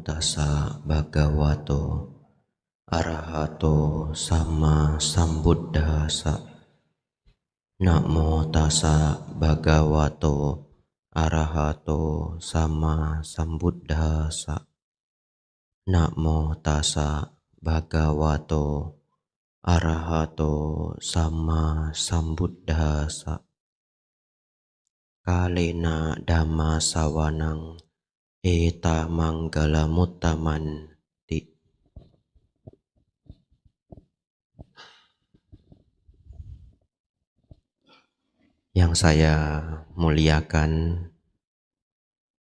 tassa bhagavato arahato sama sambuddhassa. Namo tassa bhagavato arahato sama sambuddhassa. Namo tassa bhagavato arahato sama sambuddhassa. Kalena dhamma sawanang eta manggala muttamanti. Yang saya muliakan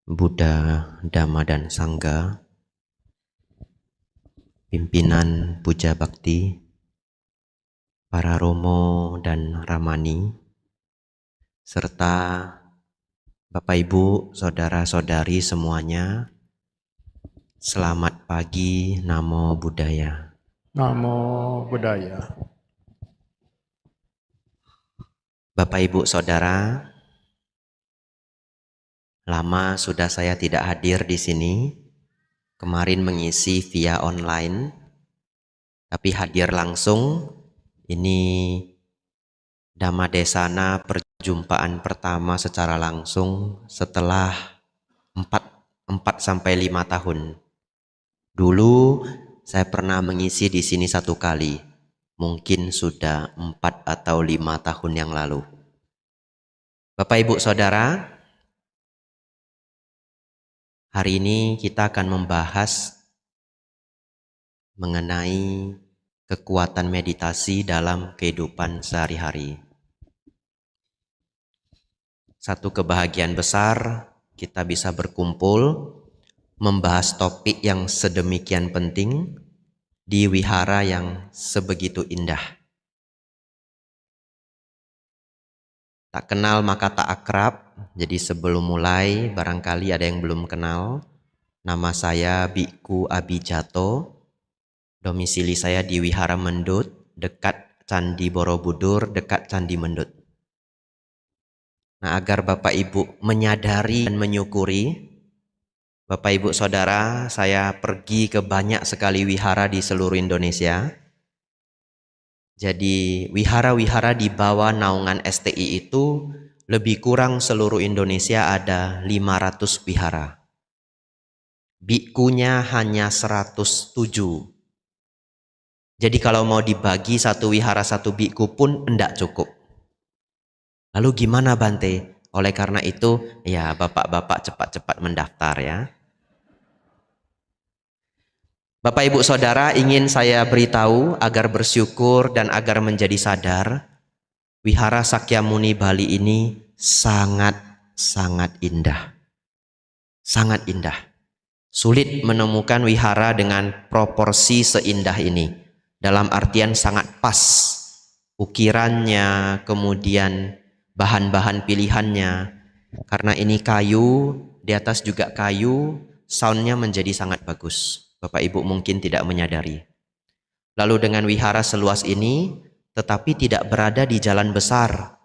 Buddha, Dhamma dan Sangha, pimpinan puja bakti, para romo dan ramani, serta Bapak Ibu, saudara-saudari semuanya, selamat pagi, Namo Buddhaya. Namo Buddhaya. Bapak Ibu Saudara, lama sudah saya tidak hadir di sini. Kemarin mengisi via online, tapi hadir langsung. Ini Dhammadesana perjumpaan pertama secara langsung setelah 4-5 tahun. Dulu saya pernah mengisi di sini 1 kali. Mungkin sudah 4 atau 5 tahun yang lalu. Bapak Ibu Saudara, hari ini kita akan membahas mengenai kekuatan meditasi dalam kehidupan sehari-hari. Satu kebahagiaan besar kita bisa berkumpul membahas topik yang sedemikian penting di wihara yang sebegitu indah. Tak kenal maka tak akrab. Jadi sebelum mulai, barangkali ada yang belum kenal. Nama saya Bhikkhu Abhijato. Domisili saya di Wihara Mendut, dekat Candi Borobudur, dekat Candi Mendut. Nah, agar Bapak Ibu menyadari dan menyukuri, Bapak Ibu Saudara, saya pergi ke banyak sekali wihara di seluruh Indonesia. Jadi wihara-wihara di bawah naungan STI itu lebih kurang seluruh Indonesia ada 500 wihara. Bikkunya hanya 107. Jadi kalau mau dibagi satu wihara satu bikku pun enggak cukup. Lalu gimana Bante? Oleh karena itu ya bapak-bapak cepat-cepat mendaftar ya. Bapak Ibu Saudara, ingin saya beritahu agar bersyukur dan agar menjadi sadar, Wihara Sakyamuni Bali ini sangat indah. Sangat indah. Sulit menemukan wihara dengan proporsi seindah ini. Dalam artian sangat pas. Ukirannya, kemudian bahan-bahan pilihannya. Karena ini kayu, di atas juga kayu, soundnya menjadi sangat bagus. Bapak Ibu mungkin tidak menyadari. Lalu dengan wihara seluas ini, tetapi tidak berada di jalan besar.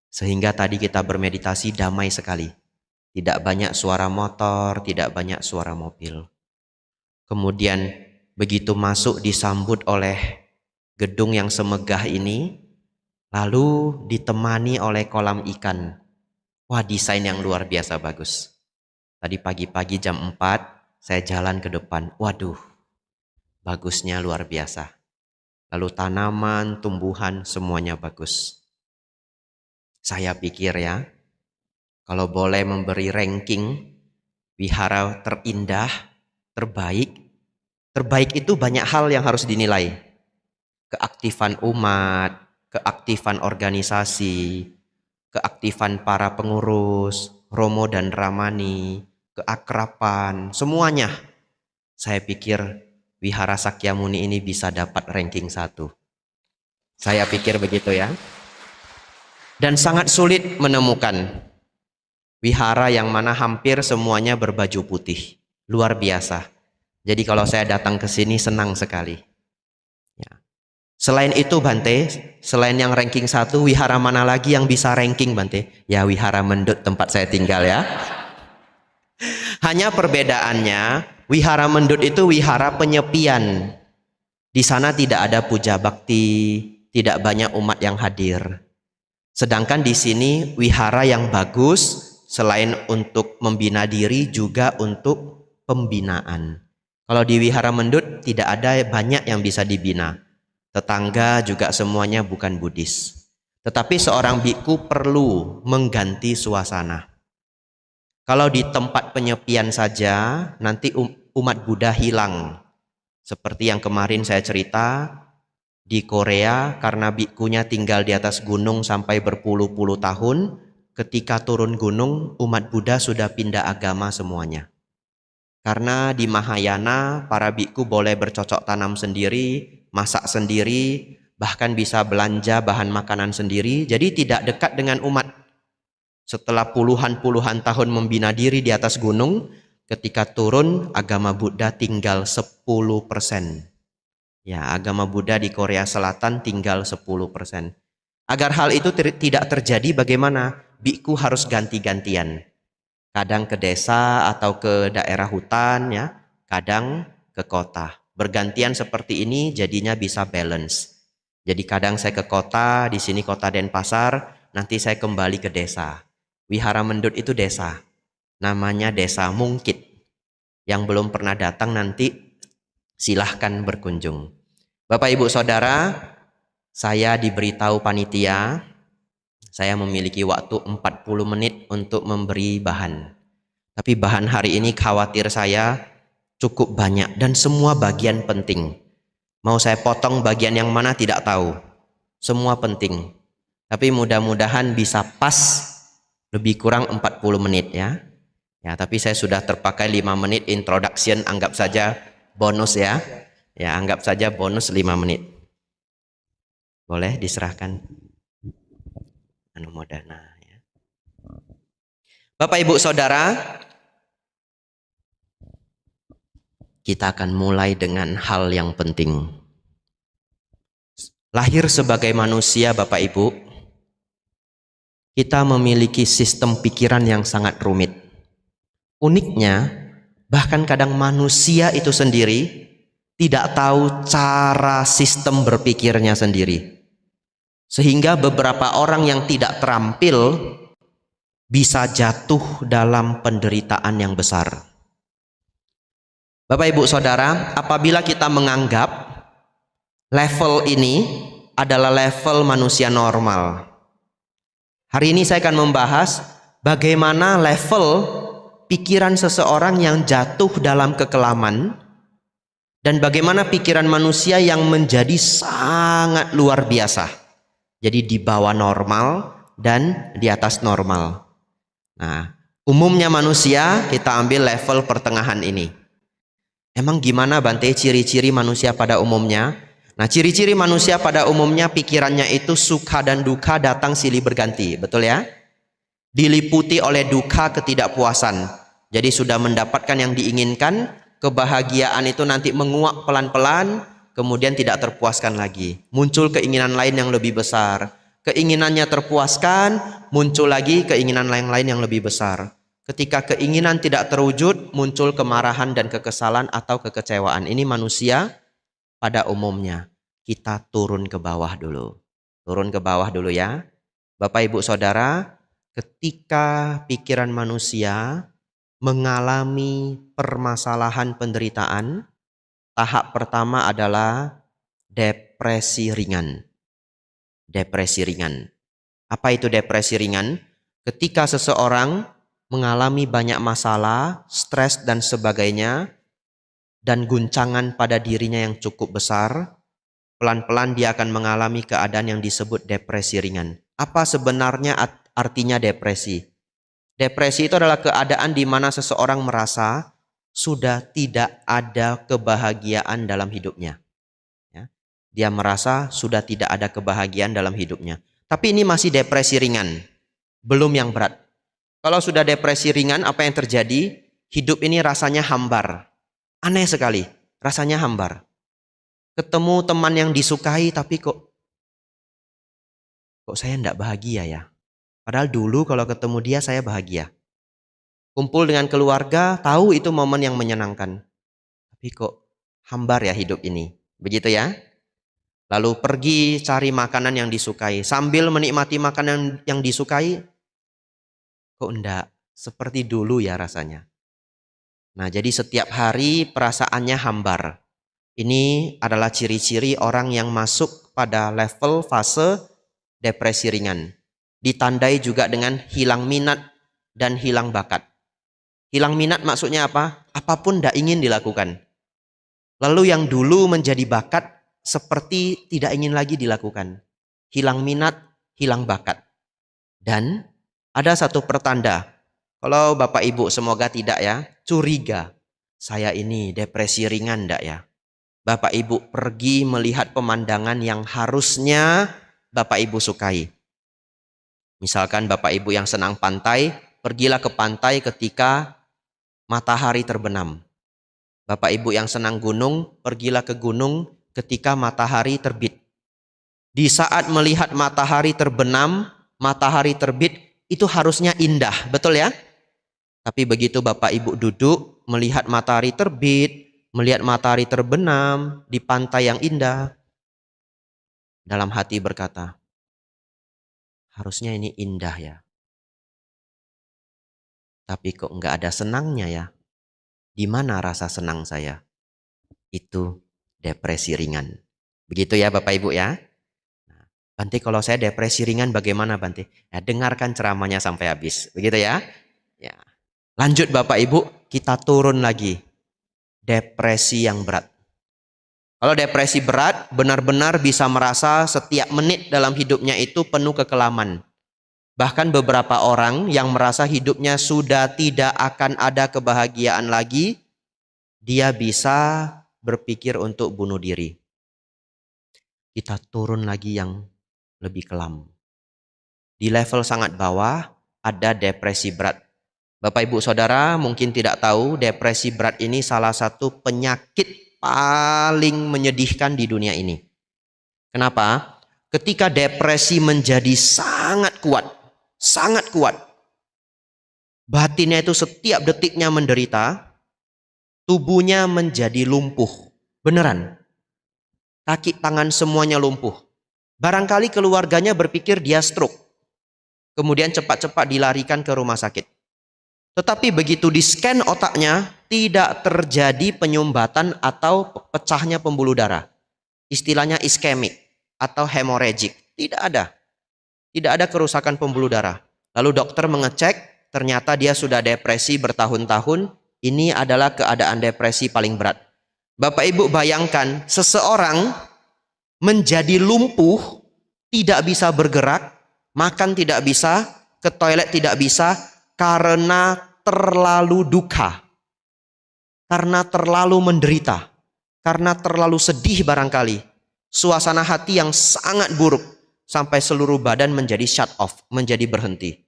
Sehingga tadi kita bermeditasi damai sekali. Tidak banyak suara motor, tidak banyak suara mobil. Kemudian begitu masuk disambut oleh gedung yang semegah ini, lalu ditemani oleh kolam ikan. Wah, desain yang luar biasa bagus. Tadi pagi-pagi jam 4, saya jalan ke depan, waduh, bagusnya luar biasa. Lalu tanaman, tumbuhan, semuanya bagus. Saya pikir ya, kalau boleh memberi ranking wihara terindah, terbaik itu banyak hal yang harus dinilai. Keaktifan umat, keaktifan organisasi, keaktifan para pengurus, romo dan ramani, keakraban, semuanya. Saya pikir Wihara Sakyamuni ini bisa dapat ranking 1. Saya pikir begitu ya. Dan sangat sulit menemukan wihara yang mana hampir semuanya berbaju putih. Luar biasa. Jadi kalau saya datang ke sini senang sekali. Ya. Selain itu Bante, selain yang ranking 1, wihara mana lagi yang bisa ranking Bante? Ya Wihara Mendut tempat saya tinggal ya. Hanya perbedaannya Wihara Mendut itu wihara penyepian. Di sana tidak ada puja bakti, tidak banyak umat yang hadir. Sedangkan di sini wihara yang bagus, selain untuk membina diri juga untuk pembinaan. Kalau di wihara Mendut tidak ada banyak yang bisa dibina. Tetangga juga semuanya bukan Buddhis. Tetapi seorang biku perlu mengganti suasana. Kalau di tempat penyepian saja, nanti umat Buddha hilang. Seperti yang kemarin saya cerita, di Korea karena bikunya tinggal di atas gunung sampai berpuluh-puluh tahun, ketika turun gunung, umat Buddha sudah pindah agama semuanya. Karena di Mahayana, para biku boleh bercocok tanam sendiri, masak sendiri, bahkan bisa belanja bahan makanan sendiri, jadi tidak dekat dengan umat. Setelah puluhan-puluhan tahun membina diri di atas gunung, ketika turun agama Buddha tinggal 10%. Ya, agama Buddha di Korea Selatan tinggal 10%. Agar hal itu tidak terjadi, bagaimana? Biku harus ganti-gantian. Kadang ke desa atau ke daerah hutan, ya, kadang ke kota. Bergantian seperti ini jadinya bisa balance. Jadi kadang saya ke kota, di sini kota Denpasar, nanti saya kembali ke desa. Wihara Mendut itu desa, namanya Desa Mungkit. Yang belum pernah datang nanti silahkan berkunjung. Bapak Ibu Saudara, saya diberitahu panitia, saya memiliki waktu 40 menit untuk memberi bahan. Tapi bahan hari ini khawatir saya cukup banyak dan semua bagian penting. Mau saya potong bagian yang mana tidak tahu. Semua penting. Tapi mudah-mudahan bisa pas lebih kurang 40 menit ya. Ya, tapi saya sudah terpakai 5 menit introduction, anggap saja bonus ya. Ya, anggap saja bonus 5 menit. Boleh diserahkan anumodana ya. Bapak Ibu Saudara, kita akan mulai dengan hal yang penting. Lahir sebagai manusia, Bapak Ibu, kita memiliki sistem pikiran yang sangat rumit. Uniknya, bahkan kadang manusia itu sendiri tidak tahu cara sistem berpikirnya sendiri. Sehingga beberapa orang yang tidak terampil bisa jatuh dalam penderitaan yang besar. Bapak Ibu Saudara, apabila kita menganggap level ini adalah level manusia normal, hari ini saya akan membahas bagaimana level pikiran seseorang yang jatuh dalam kekelaman dan bagaimana pikiran manusia yang menjadi sangat luar biasa. Jadi di bawah normal dan di atas normal. Nah, umumnya manusia kita ambil level pertengahan ini. Emang gimana Bante ciri-ciri manusia pada umumnya? Nah, ciri-ciri manusia pada umumnya pikirannya itu suka dan duka datang silih berganti, betul ya? Diliputi oleh duka ketidakpuasan. Jadi sudah mendapatkan yang diinginkan, kebahagiaan itu nanti menguap pelan-pelan, kemudian tidak terpuaskan lagi. Muncul keinginan lain yang lebih besar. Keinginannya terpuaskan, muncul lagi keinginan lain-lain yang lebih besar. Ketika keinginan tidak terwujud, muncul kemarahan dan kekesalan atau kekecewaan. Ini manusia pada umumnya. Kita turun ke bawah dulu. Turun ke bawah dulu ya. Bapak Ibu Saudara, ketika pikiran manusia mengalami permasalahan penderitaan, tahap pertama adalah depresi ringan. Depresi ringan. Apa itu depresi ringan? Ketika seseorang mengalami banyak masalah, stres dan sebagainya, dan guncangan pada dirinya yang cukup besar, pelan-pelan dia akan mengalami keadaan yang disebut depresi ringan. Apa sebenarnya artinya depresi? Depresi itu adalah keadaan di mana seseorang merasa sudah tidak ada kebahagiaan dalam hidupnya. Ya. Dia merasa sudah tidak ada kebahagiaan dalam hidupnya. Tapi ini masih depresi ringan, belum yang berat. Kalau sudah depresi ringan, apa yang terjadi? Hidup ini rasanya hambar. Aneh sekali, rasanya hambar. Ketemu teman yang disukai, tapi kok saya tidak bahagia ya. Padahal dulu kalau ketemu dia saya bahagia. Kumpul dengan keluarga, tahu itu momen yang menyenangkan. Tapi kok hambar ya hidup ini. Begitu ya. Lalu pergi cari makanan yang disukai. Sambil menikmati makanan yang disukai, kok enggak seperti dulu ya rasanya. Nah, jadi setiap hari perasaannya hambar. Ini adalah ciri-ciri orang yang masuk pada level fase depresi ringan. Ditandai juga dengan hilang minat dan hilang bakat. Hilang minat maksudnya apa? Apapun tidak ingin dilakukan. Lalu yang dulu menjadi bakat seperti tidak ingin lagi dilakukan. Hilang minat, hilang bakat. Dan ada satu pertanda. Kalau Bapak Ibu semoga tidak ya, curiga. Saya ini depresi ringan enggak ya? Bapak Ibu pergi melihat pemandangan yang harusnya Bapak Ibu sukai. Misalkan Bapak Ibu yang senang pantai, pergilah ke pantai ketika matahari terbenam. Bapak Ibu yang senang gunung, pergilah ke gunung ketika matahari terbit. Di saat melihat matahari terbenam, matahari terbit, itu harusnya indah, betul ya? Tapi begitu Bapak Ibu duduk, melihat matahari terbit, melihat matahari terbenam di pantai yang indah, dalam hati berkata, harusnya ini indah ya. Tapi kok nggak ada senangnya ya? Di mana rasa senang saya? Itu depresi ringan. Begitu ya Bapak Ibu ya. Nah, Bante kalau saya depresi ringan bagaimana Bante? Ya, dengarkan ceramahnya sampai habis. Begitu ya. Ya. Lanjut Bapak Ibu, kita turun lagi. Depresi yang berat. Kalau depresi berat, benar-benar bisa merasa setiap menit dalam hidupnya itu penuh kekelaman. Bahkan beberapa orang yang merasa hidupnya sudah tidak akan ada kebahagiaan lagi, dia bisa berpikir untuk bunuh diri. Kita turun lagi yang lebih kelam. Di level sangat bawah ada depresi berat. Bapak Ibu Saudara mungkin tidak tahu depresi berat ini salah satu penyakit paling menyedihkan di dunia ini. Kenapa? Ketika depresi menjadi sangat kuat, batinnya itu setiap detiknya menderita, tubuhnya menjadi lumpuh. Beneran. Kaki tangan semuanya lumpuh. Barangkali keluarganya berpikir dia stroke. Kemudian cepat-cepat dilarikan ke rumah sakit. Tetapi begitu di-scan otaknya, tidak terjadi penyumbatan atau pecahnya pembuluh darah. Istilahnya iskemik atau hemorrhagic. Tidak ada. Tidak ada kerusakan pembuluh darah. Lalu dokter mengecek, ternyata dia sudah depresi bertahun-tahun. Ini adalah keadaan depresi paling berat. Bapak Ibu bayangkan, seseorang menjadi lumpuh, tidak bisa bergerak, makan tidak bisa, ke toilet tidak bisa, karena terlalu duka. Karena terlalu menderita. Karena terlalu sedih barangkali. Suasana hati yang sangat buruk. Sampai seluruh badan menjadi shut off, menjadi berhenti.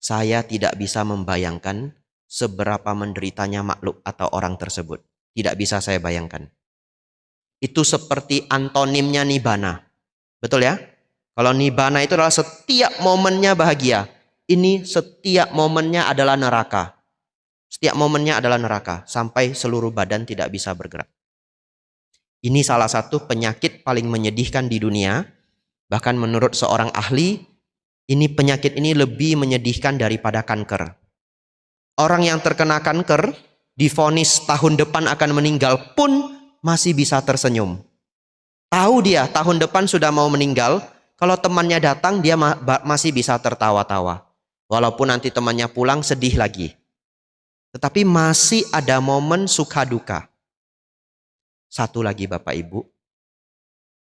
Saya tidak bisa membayangkan seberapa menderitanya makhluk atau orang tersebut. Tidak bisa saya bayangkan. Itu seperti antonimnya nibbana. Betul ya? Kalau nibbana itu adalah setiap momennya bahagia. Ini setiap momennya adalah neraka. Setiap momennya adalah neraka. Sampai seluruh badan tidak bisa bergerak. Ini salah satu penyakit paling menyedihkan di dunia. Bahkan menurut seorang ahli, penyakit ini lebih menyedihkan daripada kanker. Orang yang terkena kanker, divonis tahun depan akan meninggal pun masih bisa tersenyum. Tahu dia tahun depan sudah mau meninggal, kalau temannya datang dia masih bisa tertawa-tawa. Walaupun nanti temannya pulang sedih lagi. Tetapi masih ada momen suka duka. Satu lagi Bapak Ibu.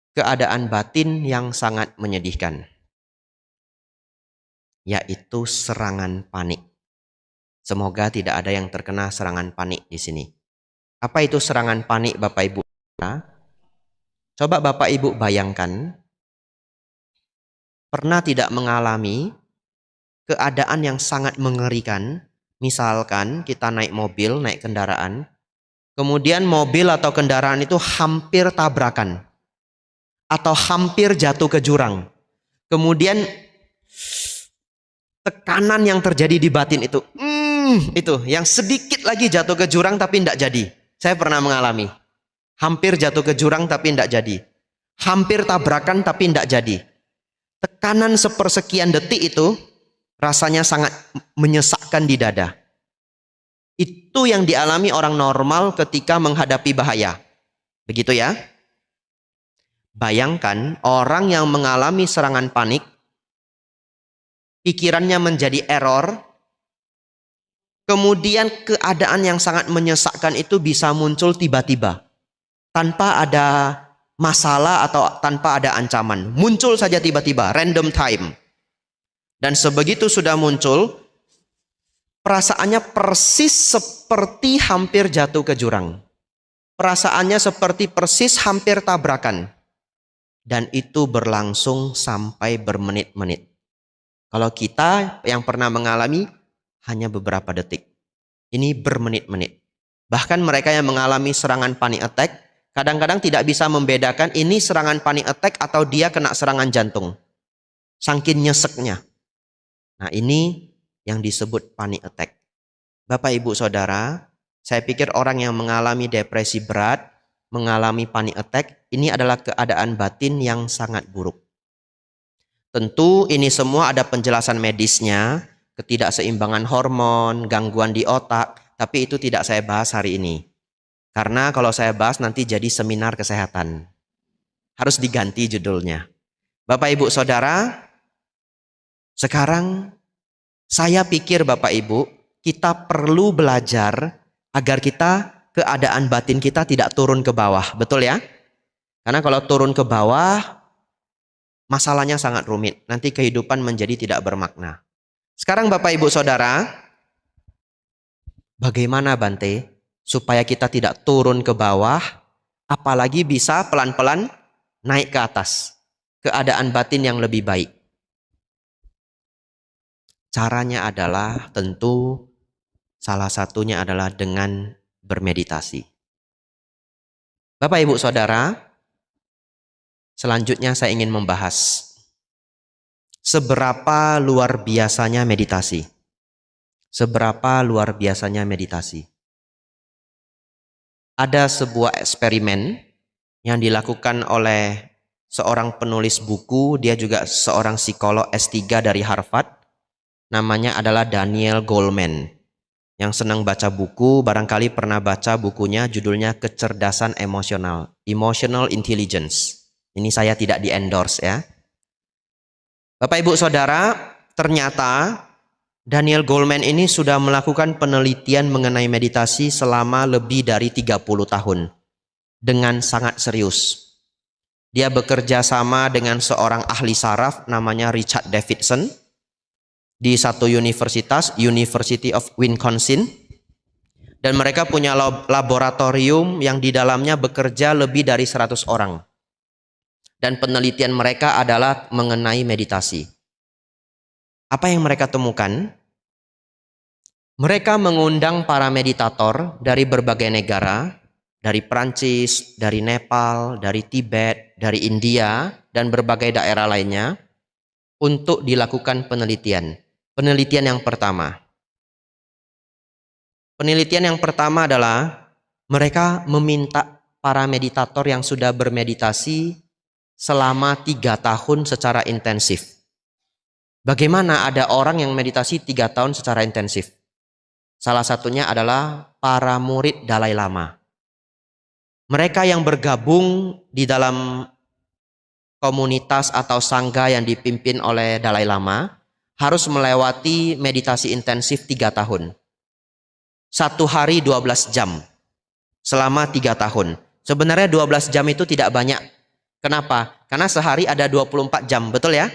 Keadaan batin yang sangat menyedihkan, yaitu serangan panik. Semoga tidak ada yang terkena serangan panik di sini. Apa itu serangan panik Bapak Ibu? Coba Bapak Ibu bayangkan, pernah tidak mengalami keadaan yang sangat mengerikan? Misalkan kita naik mobil, naik kendaraan, kemudian mobil atau kendaraan itu hampir tabrakan. Atau hampir jatuh ke jurang. Kemudian tekanan yang terjadi di batin itu yang sedikit lagi jatuh ke jurang tapi tidak jadi. Saya pernah mengalami. Hampir jatuh ke jurang tapi tidak jadi. Hampir tabrakan tapi tidak jadi. Tekanan sepersekian detik itu rasanya sangat menyesakkan di dada. Itu yang dialami orang normal ketika menghadapi bahaya. Begitu ya. Bayangkan orang yang mengalami serangan panik, pikirannya menjadi error, kemudian keadaan yang sangat menyesakkan itu bisa muncul tiba-tiba. Tanpa ada masalah atau tanpa ada ancaman. Muncul saja tiba-tiba, random time. Dan sebegitu sudah muncul, perasaannya persis seperti hampir jatuh ke jurang. Perasaannya seperti persis hampir tabrakan. Dan itu berlangsung sampai bermenit-menit. Kalau kita yang pernah mengalami hanya beberapa detik. Ini bermenit-menit. Bahkan mereka yang mengalami serangan panic attack kadang-kadang tidak bisa membedakan ini serangan panic attack atau dia kena serangan jantung. Saking nyeseknya. Nah, ini yang disebut panic attack. Bapak, Ibu, Saudara, saya pikir orang yang mengalami depresi berat, mengalami panic attack, ini adalah keadaan batin yang sangat buruk. Tentu ini semua ada penjelasan medisnya, ketidakseimbangan hormon, gangguan di otak, tapi itu tidak saya bahas hari ini. Karena kalau saya bahas nanti jadi seminar kesehatan. Harus diganti judulnya. Bapak, Ibu, Saudara, sekarang saya pikir Bapak Ibu, kita perlu belajar agar keadaan batin kita tidak turun ke bawah. Betul ya? Karena kalau turun ke bawah, masalahnya sangat rumit. Nanti kehidupan menjadi tidak bermakna. Sekarang Bapak Ibu Saudara, bagaimana Bante supaya kita tidak turun ke bawah, apalagi bisa pelan-pelan naik ke atas, keadaan batin yang lebih baik? Caranya adalah tentu salah satunya adalah dengan bermeditasi. Bapak, Ibu, Saudara, selanjutnya saya ingin membahas seberapa luar biasanya meditasi. Seberapa luar biasanya meditasi. Ada sebuah eksperimen yang dilakukan oleh seorang penulis buku, dia juga seorang psikolog S3 dari Harvard, namanya adalah Daniel Goleman. Yang senang baca buku, barangkali pernah baca bukunya, judulnya Kecerdasan Emosional, Emotional Intelligence. Ini saya tidak di-endorse ya. Bapak, Ibu, Saudara, ternyata Daniel Goleman ini sudah melakukan penelitian mengenai meditasi selama lebih dari 30 tahun. Dengan sangat serius. Dia bekerja sama dengan seorang ahli saraf namanya Richard Davidson. Di satu universitas, University of Wisconsin. Dan mereka punya laboratorium yang di dalamnya bekerja lebih dari 100 orang. Dan penelitian mereka adalah mengenai meditasi. Apa yang mereka temukan? Mereka mengundang para meditator dari berbagai negara, dari Prancis, dari Nepal, dari Tibet, dari India, dan berbagai daerah lainnya, untuk dilakukan penelitian. Penelitian yang pertama. Penelitian yang pertama adalah mereka meminta para meditator yang sudah bermeditasi selama 3 tahun secara intensif. Bagaimana ada orang yang meditasi 3 tahun secara intensif? Salah satunya adalah para murid Dalai Lama. Mereka yang bergabung di dalam komunitas atau sangga yang dipimpin oleh Dalai Lama harus melewati meditasi intensif 3 tahun. 1 hari 12 jam selama 3 tahun. Sebenarnya 12 jam itu tidak banyak. Kenapa? Karena sehari ada 24 jam, betul ya?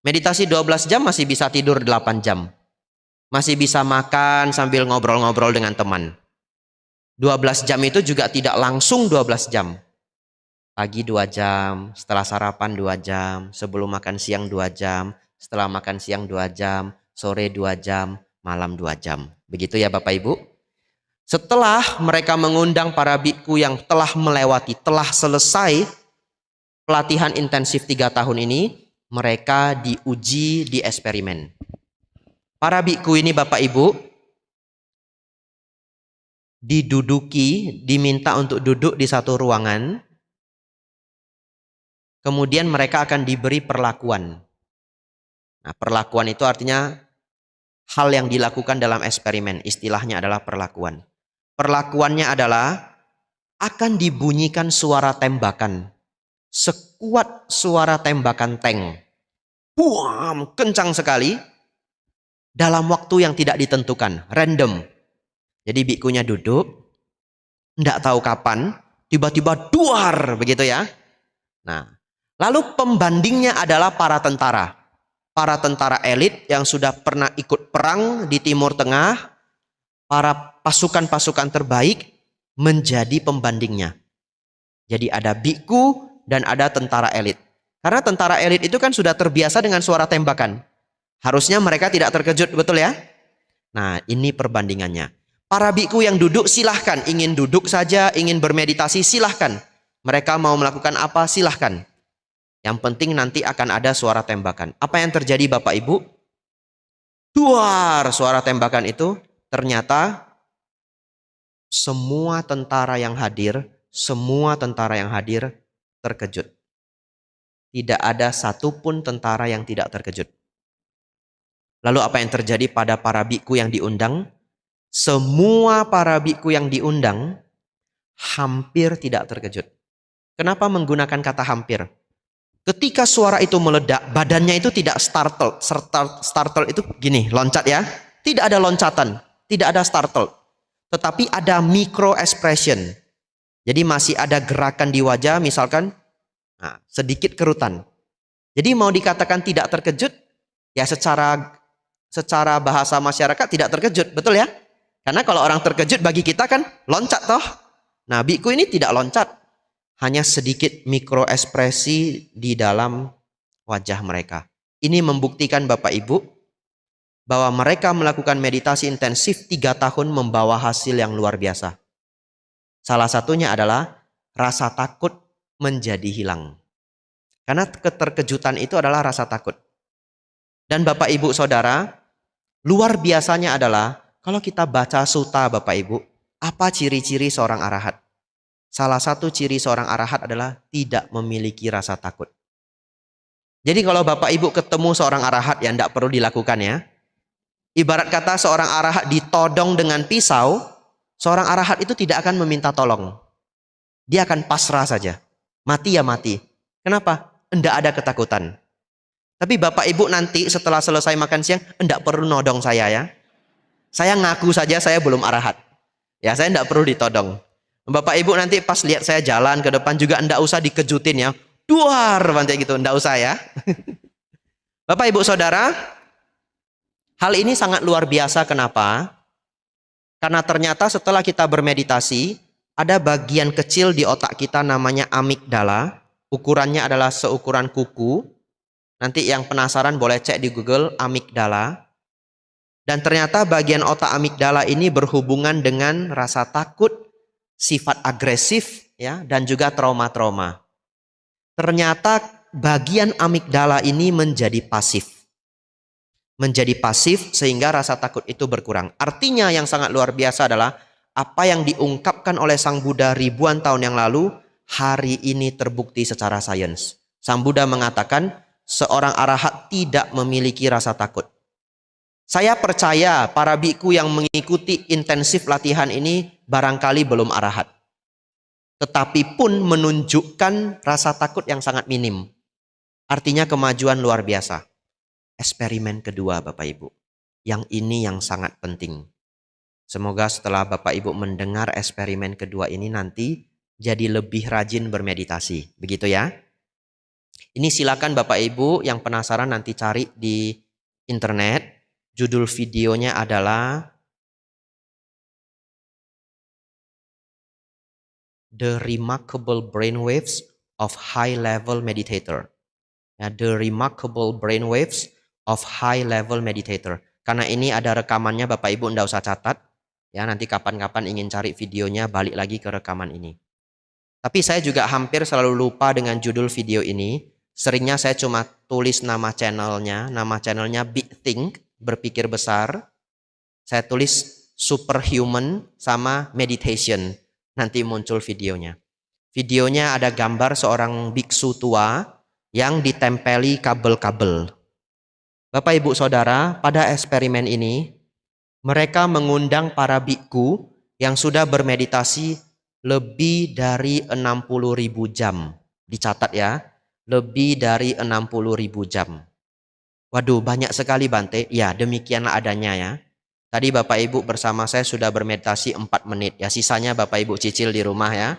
Meditasi 12 jam masih bisa tidur 8 jam. Masih bisa makan sambil ngobrol-ngobrol dengan teman. 12 jam itu juga tidak langsung 12 jam. Pagi 2 jam, setelah sarapan 2 jam, sebelum makan siang 2 jam, setelah makan siang 2 jam, sore 2 jam, malam 2 jam. Begitu ya Bapak Ibu? Setelah mereka mengundang para biku yang telah selesai pelatihan intensif 3 tahun ini, mereka diuji di eksperimen. Para biku ini Bapak Ibu diminta untuk duduk di satu ruangan, kemudian mereka akan diberi perlakuan. Nah, perlakuan itu artinya hal yang dilakukan dalam eksperimen, istilahnya adalah perlakuan. Perlakuannya adalah akan dibunyikan suara tembakan, sekuat suara tembakan tank. Buam, kencang sekali, dalam waktu yang tidak ditentukan, random. Jadi bikunya duduk, tidak tahu kapan, tiba-tiba duar, begitu ya. Nah, lalu pembandingnya adalah para tentara. Para tentara elit yang sudah pernah ikut perang di Timur Tengah, para pasukan-pasukan terbaik menjadi pembandingnya. Jadi ada biku dan ada tentara elit. Karena tentara elit itu kan sudah terbiasa dengan suara tembakan. Harusnya mereka tidak terkejut, betul ya? Nah, ini perbandingannya. Para biku yang duduk silahkan, ingin duduk saja, ingin bermeditasi silahkan. Mereka mau melakukan apa silahkan. Yang penting nanti akan ada suara tembakan. Apa yang terjadi Bapak Ibu? Duar suara tembakan itu ternyata semua tentara yang hadir terkejut. Tidak ada satupun tentara yang tidak terkejut. Lalu apa yang terjadi pada para biku yang diundang? Semua para biku yang diundang hampir tidak terkejut. Kenapa menggunakan kata hampir? Ketika suara itu meledak, badannya itu tidak startle. Startle itu gini, loncat ya. Tidak ada loncatan, tidak ada startle. Tetapi ada micro expression. Jadi masih ada gerakan di wajah, misalkan sedikit kerutan. Jadi mau dikatakan tidak terkejut, ya secara bahasa masyarakat tidak terkejut, betul ya? Karena kalau orang terkejut bagi kita kan loncat toh. Nah, biku ini tidak loncat. Hanya sedikit mikro ekspresi di dalam wajah mereka. Ini membuktikan Bapak Ibu bahwa mereka melakukan meditasi intensif 3 tahun membawa hasil yang luar biasa. Salah satunya adalah rasa takut menjadi hilang. Karena keterkejutan itu adalah rasa takut. Dan Bapak Ibu Saudara, luar biasanya adalah kalau kita baca sutta Bapak Ibu, apa ciri-ciri seorang arahat? Salah satu ciri seorang arahat adalah tidak memiliki rasa takut. Jadi kalau Bapak Ibu ketemu seorang arahat yang tidak perlu dilakukan ya. Ibarat kata seorang arahat ditodong dengan pisau, seorang arahat itu tidak akan meminta tolong. Dia akan pasrah saja. Mati ya mati. Kenapa? Tidak ada ketakutan. Tapi Bapak Ibu nanti setelah selesai makan siang, tidak perlu nodong saya ya. Saya ngaku saja saya belum arahat. Ya, saya tidak perlu ditodong. Bapak Ibu nanti pas lihat saya jalan ke depan juga tidak usah dikejutin ya. Duar, bantai gitu, tidak usah ya. Bapak Ibu Saudara, hal ini sangat luar biasa. Kenapa? Karena ternyata setelah kita bermeditasi, ada bagian kecil di otak kita namanya amigdala. Ukurannya adalah seukuran kuku. Nanti yang penasaran boleh cek di Google amigdala. Dan ternyata bagian otak amigdala ini berhubungan dengan rasa takut, sifat agresif, ya, dan juga trauma-trauma. Ternyata bagian amigdala ini menjadi pasif. Menjadi pasif sehingga rasa takut itu berkurang. Artinya yang sangat luar biasa adalah apa yang diungkapkan oleh Sang Buddha ribuan tahun yang lalu, hari ini terbukti secara sains. Sang Buddha mengatakan seorang arahat tidak memiliki rasa takut. Saya percaya para biku yang mengikuti intensif latihan ini barangkali belum arahat. Tetapi pun menunjukkan rasa takut yang sangat minim. Artinya kemajuan luar biasa. Eksperimen kedua Bapak Ibu. Yang ini yang sangat penting. Semoga setelah Bapak Ibu mendengar eksperimen kedua ini nanti jadi lebih rajin bermeditasi. Begitu ya. Ini silakan Bapak Ibu yang penasaran nanti cari di internet. Judul videonya adalah The Remarkable Brainwaves of High Level Meditator. Ya, The Remarkable Brainwaves of High Level Meditator. Karena ini ada rekamannya, Bapak Ibu tidak usah catat. Ya, nanti kapan-kapan ingin cari videonya balik lagi ke rekaman ini. Tapi saya juga hampir selalu lupa dengan judul video ini. Seringnya saya cuma tulis nama channelnya Big Think, berpikir besar. Saya tulis superhuman sama meditation. Nanti muncul videonya. Videonya ada gambar seorang biksu tua yang ditempeli kabel-kabel. Bapak Ibu Saudara, pada eksperimen ini mereka mengundang para biku yang sudah bermeditasi lebih dari 60.000 jam. Dicatat ya, lebih dari 60.000 jam. Waduh, banyak sekali Bante. Ya, demikianlah adanya ya. Tadi Bapak Ibu bersama saya sudah bermeditasi 4 menit. Ya, sisanya Bapak Ibu cicil di rumah ya.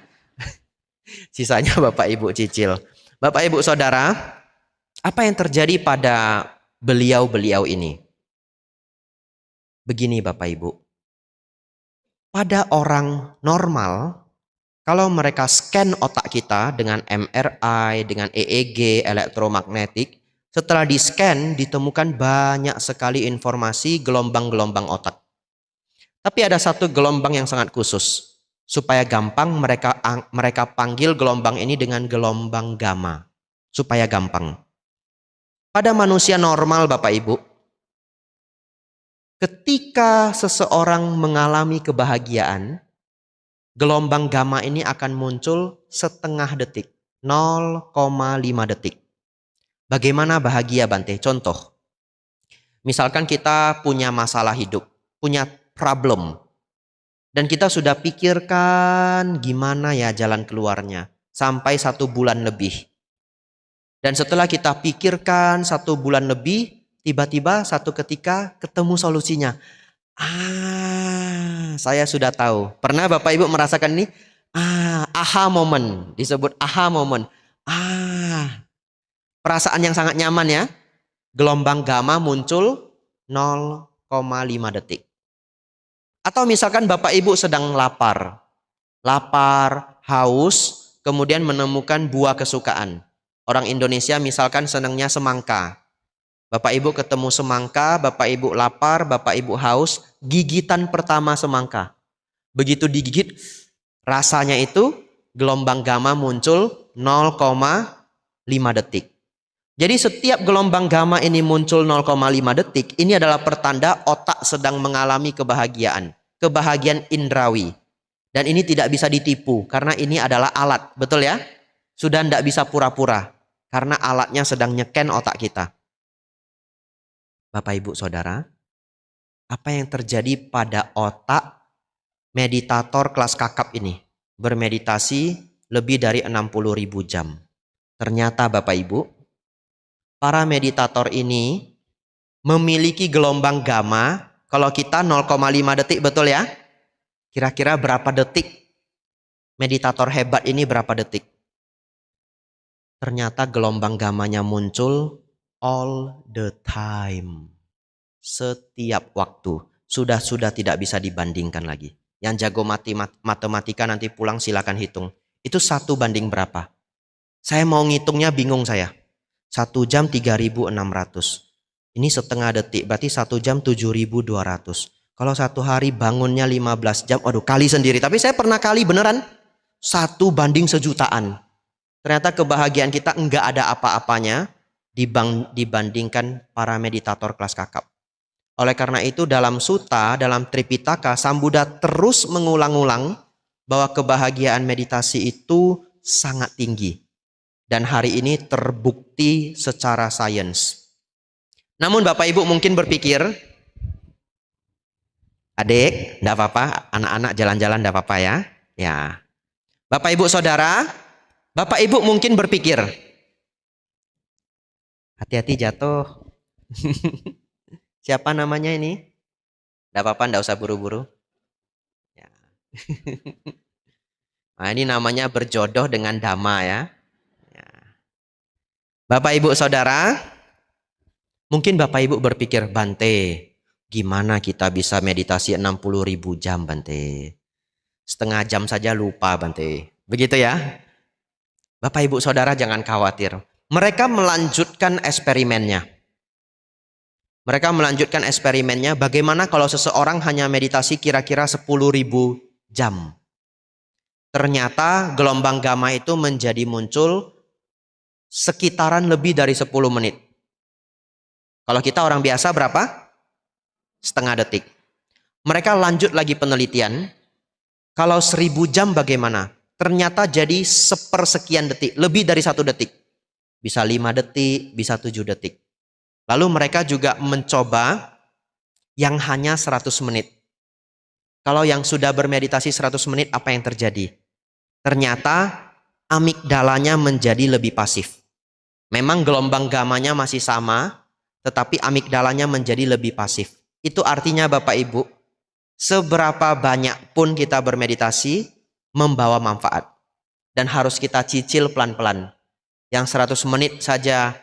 Sisanya Bapak Ibu cicil. Bapak Ibu Saudara, apa yang terjadi pada beliau-beliau ini? Begini Bapak Ibu. Pada orang normal, kalau mereka scan otak kita dengan MRI, dengan EEG, elektromagnetik, setelah di-scan ditemukan banyak sekali informasi gelombang-gelombang otak. Tapi ada satu gelombang yang sangat khusus. Supaya gampang mereka panggil gelombang ini dengan gelombang gamma. Supaya gampang. Pada manusia normal Bapak Ibu, ketika seseorang mengalami kebahagiaan, gelombang gamma ini akan muncul setengah detik, 0,5 detik. Bagaimana bahagia Bante? Contoh, misalkan kita punya masalah hidup, punya problem, dan kita sudah pikirkan gimana ya jalan keluarnya, sampai 1 bulan lebih. Dan setelah kita pikirkan 1 bulan lebih, tiba-tiba satu ketika ketemu solusinya. Saya sudah tahu. Pernah Bapak Ibu merasakan ini? Aha moment. Disebut aha moment. Perasaan yang sangat nyaman ya. Gelombang gamma muncul 0,5 detik. Atau misalkan Bapak Ibu sedang lapar. Lapar, haus, kemudian menemukan buah kesukaan. Orang Indonesia misalkan senangnya semangka. Bapak Ibu ketemu semangka, Bapak Ibu lapar, Bapak Ibu haus, gigitan pertama semangka. Begitu digigit, rasanya itu gelombang gamma muncul 0,5 detik. Jadi setiap gelombang gamma ini muncul 0,5 detik, ini adalah pertanda otak sedang mengalami kebahagiaan. Kebahagiaan indrawi. Dan ini tidak bisa ditipu, karena ini adalah alat, betul ya? Sudah tidak bisa pura-pura, karena alatnya sedang nyeken otak kita. Bapak Ibu Saudara, apa yang terjadi pada otak meditator kelas kakap ini? Bermeditasi lebih dari 60.000 jam. Ternyata Bapak Ibu, para meditator ini memiliki gelombang gamma. Kalau kita 0,5 detik, betul ya? Kira-kira berapa detik? Meditator hebat ini berapa detik? Ternyata gelombang gammanya muncul all the time. Setiap waktu. Sudah tidak bisa dibandingkan lagi. Yang jago matematika nanti pulang silakan hitung. Itu 1 banding berapa? Saya mau ngitungnya bingung saya. 1 jam 3.600. Ini setengah detik, berarti 1 jam 7.200. Kalau 1 hari bangunnya 15 jam, aduh kali sendiri. Tapi saya pernah kali beneran 1 banding sejutaan. Ternyata kebahagiaan kita enggak ada apa-apanya dibandingkan para meditator kelas kakap. Oleh karena itu dalam sutta, dalam Tripitaka, Sang Buddha terus mengulang-ulang bahwa kebahagiaan meditasi itu sangat tinggi. Dan hari ini terbukti secara sains. Namun Bapak Ibu mungkin berpikir, adik, enggak apa-apa, anak-anak jalan-jalan enggak apa-apa ya. Ya. Bapak Ibu Saudara, Bapak Ibu mungkin berpikir, hati-hati jatuh. Siapa namanya ini? Enggak apa-apa, enggak usah buru-buru. Ya. Nah, ini namanya berjodoh dengan Dhamma ya. Ya. Bapak Ibu Saudara, mungkin Bapak Ibu berpikir, Bante, gimana kita bisa meditasi 60.000 jam Bante? Setengah jam saja lupa Bante. Begitu ya? Bapak Ibu Saudara jangan khawatir. Mereka melanjutkan eksperimennya. Mereka melanjutkan eksperimennya bagaimana kalau seseorang hanya meditasi kira-kira 10.000 jam. Ternyata gelombang gamma itu menjadi muncul sekitaran lebih dari 10 menit. Kalau kita orang biasa berapa? Setengah detik. Mereka lanjut lagi penelitian. Kalau 1000 jam bagaimana? Ternyata jadi sepersekian detik, lebih dari 1 detik. Bisa 5 detik, bisa 7 detik. Lalu mereka juga mencoba yang hanya 100 menit. Kalau yang sudah bermeditasi 100 menit, apa yang terjadi? Ternyata amigdalanya menjadi lebih pasif. Memang gelombang gamanya masih sama, tetapi amigdalanya menjadi lebih pasif. Itu artinya Bapak Ibu, seberapa banyak pun kita bermeditasi, membawa manfaat. Dan harus kita cicil pelan-pelan. Yang 100 menit saja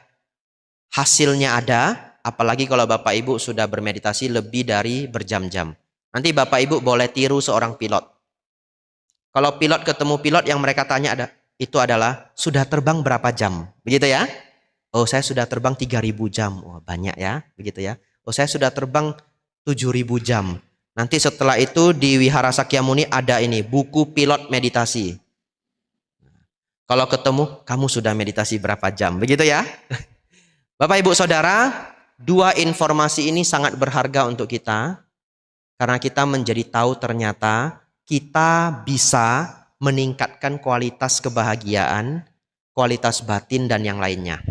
hasilnya ada, apalagi kalau Bapak Ibu sudah bermeditasi lebih dari berjam-jam. Nanti Bapak Ibu boleh tiru seorang pilot. Kalau pilot ketemu pilot yang mereka tanya itu adalah, sudah terbang berapa jam? Begitu ya? Oh, saya sudah terbang 3000 jam. Wah, banyak ya, begitu ya. Oh, saya sudah terbang 7000 jam. Nanti setelah itu di Wihara Sakyamuni ada ini, buku pilot meditasi. Kalau ketemu, kamu sudah meditasi berapa jam? Begitu ya. Bapak Ibu Saudara, 2 informasi ini sangat berharga untuk kita. Karena kita menjadi tahu ternyata kita bisa meningkatkan kualitas kebahagiaan, kualitas batin dan yang lainnya.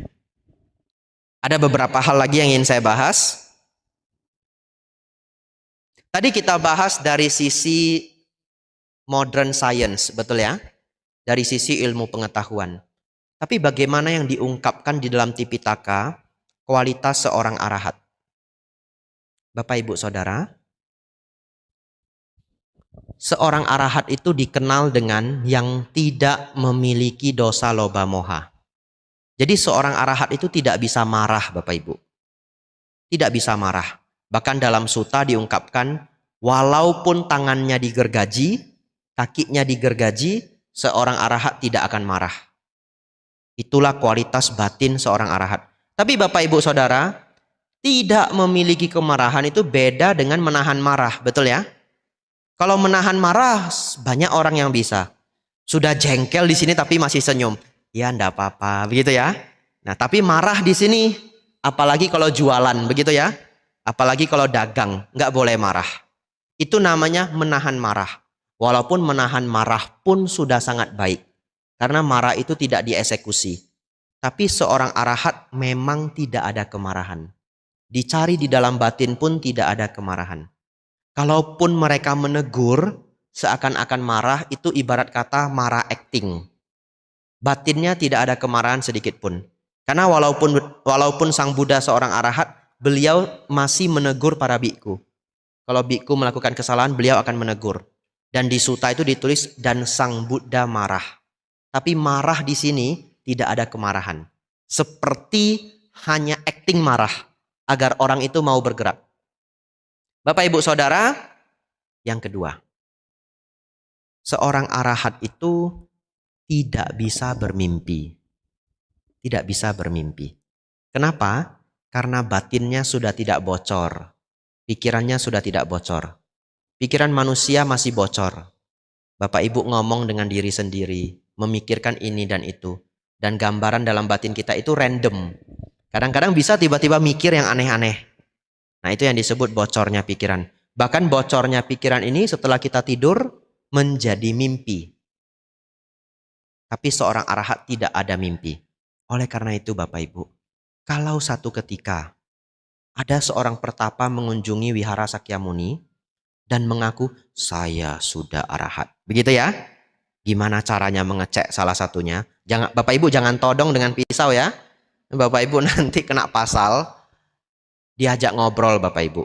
Ada beberapa hal lagi yang ingin saya bahas. Tadi kita bahas dari sisi modern science, betul ya? Dari sisi ilmu pengetahuan. Tapi bagaimana yang diungkapkan di dalam Tipitaka kualitas seorang arahat? Bapak Ibu Saudara, seorang arahat itu dikenal dengan yang tidak memiliki dosa loba moha. Jadi seorang arahat itu tidak bisa marah Bapak Ibu. Tidak bisa marah. Bahkan dalam sutta diungkapkan, walaupun tangannya digergaji, kakinya digergaji, seorang arahat tidak akan marah. Itulah kualitas batin seorang arahat. Tapi Bapak Ibu Saudara, tidak memiliki kemarahan itu beda dengan menahan marah, betul ya? Kalau menahan marah, banyak orang yang bisa. Sudah jengkel di sini tapi masih senyum. Ya enggak apa-apa, begitu ya. Nah, tapi marah di sini, apalagi kalau jualan, begitu ya. Apalagi kalau dagang, nggak boleh marah. Itu namanya menahan marah. Walaupun menahan marah pun sudah sangat baik. Karena marah itu tidak dieksekusi. Tapi seorang arahat memang tidak ada kemarahan. Dicari di dalam batin pun tidak ada kemarahan. Kalaupun mereka menegur, seakan-akan marah, itu ibarat kata marah acting. Batinnya tidak ada kemarahan sedikit pun. Karena walaupun Sang Buddha seorang arahat, beliau masih menegur para biku. Kalau biku melakukan kesalahan, beliau akan menegur. Dan di sutta itu ditulis, dan Sang Buddha marah. Tapi marah di sini tidak ada kemarahan. Seperti hanya acting marah, agar orang itu mau bergerak. Bapak Ibu Saudara, yang kedua. Seorang arahat itu tidak bisa bermimpi. Tidak bisa bermimpi. Kenapa? Karena batinnya sudah tidak bocor. Pikirannya sudah tidak bocor. Pikiran manusia masih bocor. Bapak Ibu ngomong dengan diri sendiri, memikirkan ini dan itu. Dan gambaran dalam batin kita itu random. Kadang-kadang bisa tiba-tiba mikir yang aneh-aneh. Nah, itu yang disebut bocornya pikiran. Bahkan bocornya pikiran ini setelah kita tidur menjadi mimpi. Tapi seorang arahat tidak ada mimpi. Oleh karena itu Bapak Ibu, kalau satu ketika ada seorang pertapa mengunjungi Wihara Sakyamuni dan mengaku, saya sudah arahat. Begitu ya? Gimana caranya mengecek salah satunya? Bapak Ibu jangan todong dengan pisau ya. Bapak Ibu nanti kena pasal. Diajak ngobrol Bapak Ibu.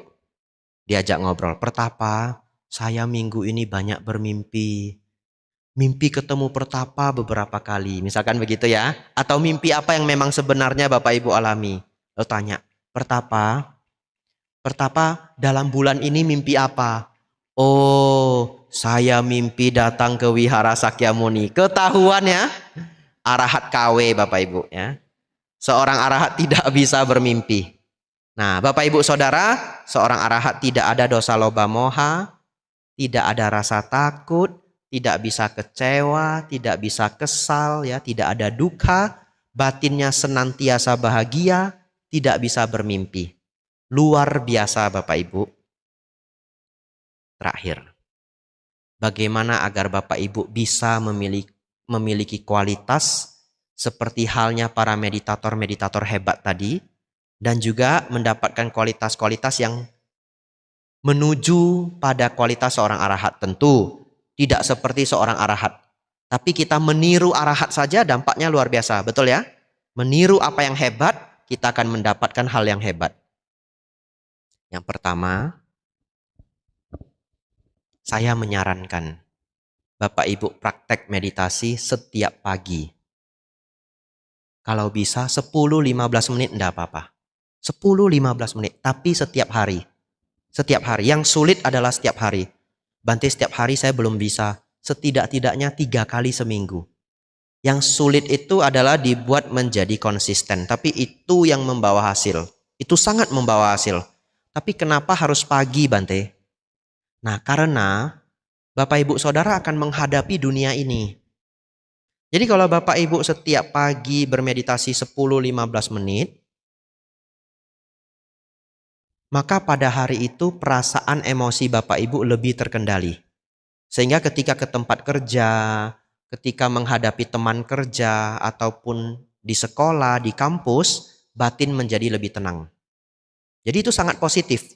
Diajak ngobrol. Pertapa, saya minggu ini banyak bermimpi. Mimpi ketemu pertapa beberapa kali. Misalkan begitu ya. Atau mimpi apa yang memang sebenarnya Bapak Ibu alami. Lalu tanya, pertapa dalam bulan ini mimpi apa? Oh, saya mimpi datang ke Wihara Sakyamuni. Ketahuan ya. Arahat KW Bapak Ibu ya. Seorang arahat tidak bisa bermimpi. Nah, Bapak Ibu Saudara, seorang arahat tidak ada dosa loba moha, tidak ada rasa takut, tidak bisa kecewa, tidak bisa kesal, ya, tidak ada duka, batinnya senantiasa bahagia, tidak bisa bermimpi. Luar biasa Bapak Ibu. terakhir. Bagaimana agar Bapak Ibu bisa memiliki kualitas seperti halnya para meditator-meditator hebat tadi, dan juga mendapatkan kualitas-kualitas yang menuju pada kualitas seorang arahat. Tentu tidak seperti seorang arahat, tapi kita meniru arahat saja dampaknya luar biasa, betul ya? Meniru apa yang hebat, kita akan mendapatkan hal yang hebat. Yang pertama, saya menyarankan Bapak Ibu praktek meditasi setiap pagi. Kalau bisa 10-15 menit enggak apa-apa. 10-15 menit, tapi setiap hari. Setiap hari. Yang sulit adalah setiap hari. Bante, setiap hari saya belum bisa. Setidak-tidaknya 3 kali seminggu. Yang sulit itu adalah dibuat menjadi konsisten. Tapi itu yang membawa hasil. Itu sangat membawa hasil. Tapi kenapa harus pagi, Bante? Nah, karena Bapak Ibu Saudara akan menghadapi dunia ini. Jadi kalau Bapak Ibu setiap pagi bermeditasi 10-15 menit, maka pada hari itu perasaan emosi Bapak Ibu lebih terkendali. Sehingga ketika ke tempat kerja, ketika menghadapi teman kerja, ataupun di sekolah, di kampus, batin menjadi lebih tenang. Jadi itu sangat positif.